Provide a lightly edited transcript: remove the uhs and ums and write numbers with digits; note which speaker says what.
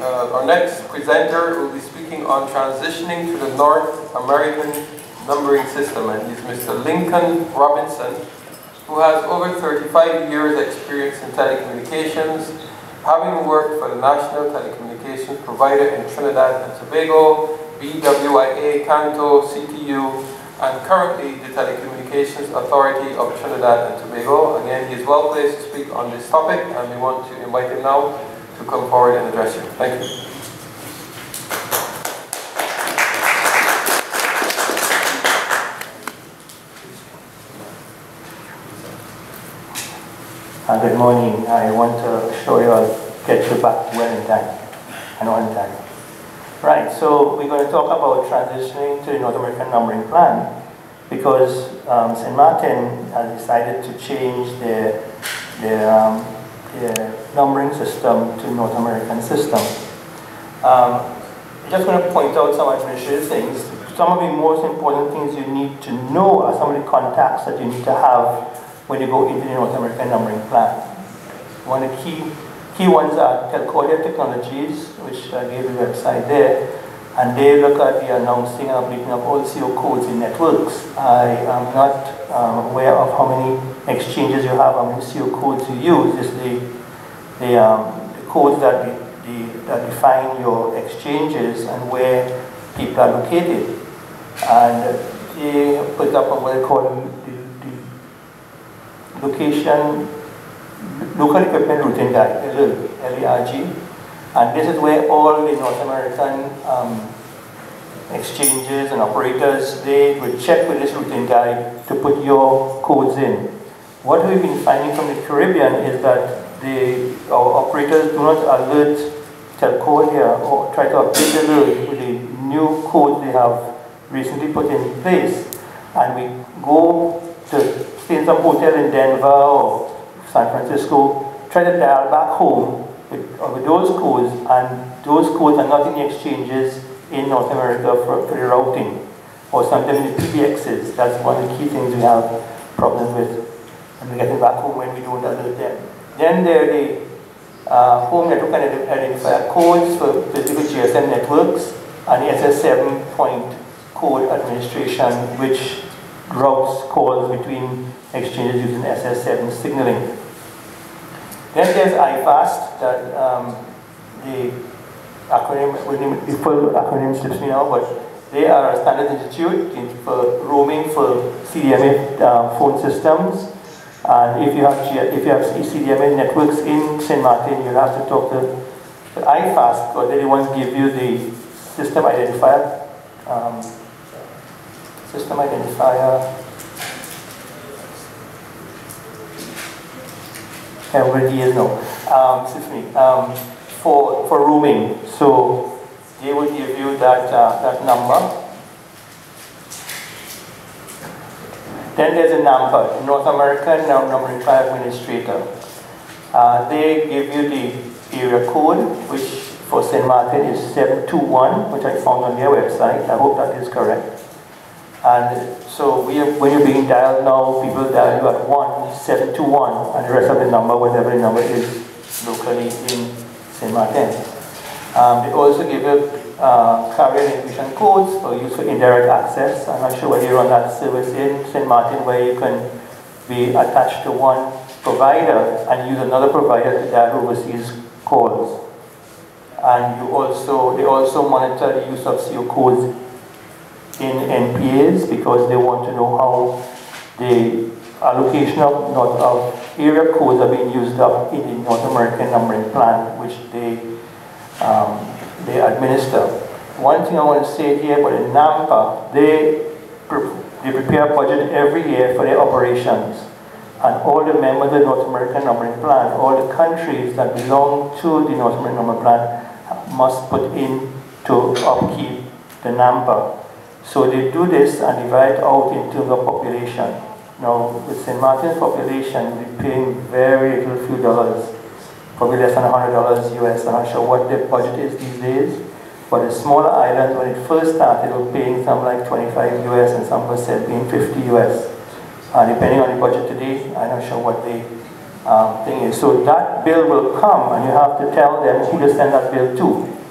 Speaker 1: Our next presenter will be speaking on transitioning to the North American numbering system, and he's Mr. Lincoln Robinson, who has over 35 years experience in telecommunications, having worked for the National Telecommunications Provider in Trinidad and Tobago, BWIA, Canto, CTU, and currently the Telecommunications Authority of Trinidad and Tobago. Again, he is well placed to speak on this topic, and we want to invite him now to come forward and address you. Thank you.
Speaker 2: Good morning. I want to show you, I'll get you back well in time and on time. Right, so we're going to talk about transitioning to the North American numbering plan because St. Martin has decided to change their numbering system to North American system. I'm just going to point out some administrative things. Some of the most important things you need to know are some of the contacts that you need to have when you go into the North American numbering plan. One of the key ones are Telcordia Technologies, which I gave the website there, and they look at the announcing and updating of all CO codes in networks. I am not aware of how many exchanges you have, how many CO codes you use. It's the codes that define your exchanges and where people are located. And they put up what they call the Local Equipment Routing Guide, LERG. And this is where all the North American exchanges and operators, they will check with this routing guide to put your codes in. What we've been finding from the Caribbean is that our operators do not alert Telcordia or try to update the alert with the new codes they have recently put in place. And we go to stay in some hotel in Denver or San Francisco, try to dial back home with those codes, and those codes are not in the exchanges in North America for the routing, or sometimes in the PBXs. That's one of the key things we have problems with, and we're getting back home when we don't alert them. Then there are the home network identifier codes for physical GSM networks, and the SS7 point code administration, which routes calls between exchanges using SS7 signaling. Then there's IFAST, that the acronym, the full acronym slips me now, but they are a standard institute for roaming for CDMA phone systems. And if you have CDMA networks in St. Martin, you'll have to talk to IFAST, because they're the ones who give you the system identifier. Everybody is no. For roaming. So they will give you that number. Then there's a NAMPA, North American Numbering Plan Administrator. They give you the area code, which for St. Martin is 721, which I found on their website. I hope that is correct. And so when you're being dialed now, people dial you at 1721, and the rest of the number, whatever the number is locally in St. Martin. They also give you carrier identification codes for use for indirect access. I'm not sure whether you run that service in St. Martin, where you can be attached to one provider and use another provider to dial overseas calls. And they also monitor the use of CO codes in NPAs, because they want to know how the allocation of area codes are being used up in the North American numbering plan, which they administer. One thing I want to say here about the NAMPA, they prepare a budget every year for their operations, and all the members of the North American numbering plan, all the countries that belong to the North American numbering plan, must put in to upkeep the NAMPA. So they do this and divide out in terms of population. Now, with St. Martin's population, we're paying very little, few dollars, probably less than $100 US. I'm not sure what their budget is these days. But the smaller islands, when it first started, were paying something like 25 US, and some were said paying 50 US. Depending on the budget today, I'm not sure what they thing is. So that bill will come and you have to tell them who to send that bill to.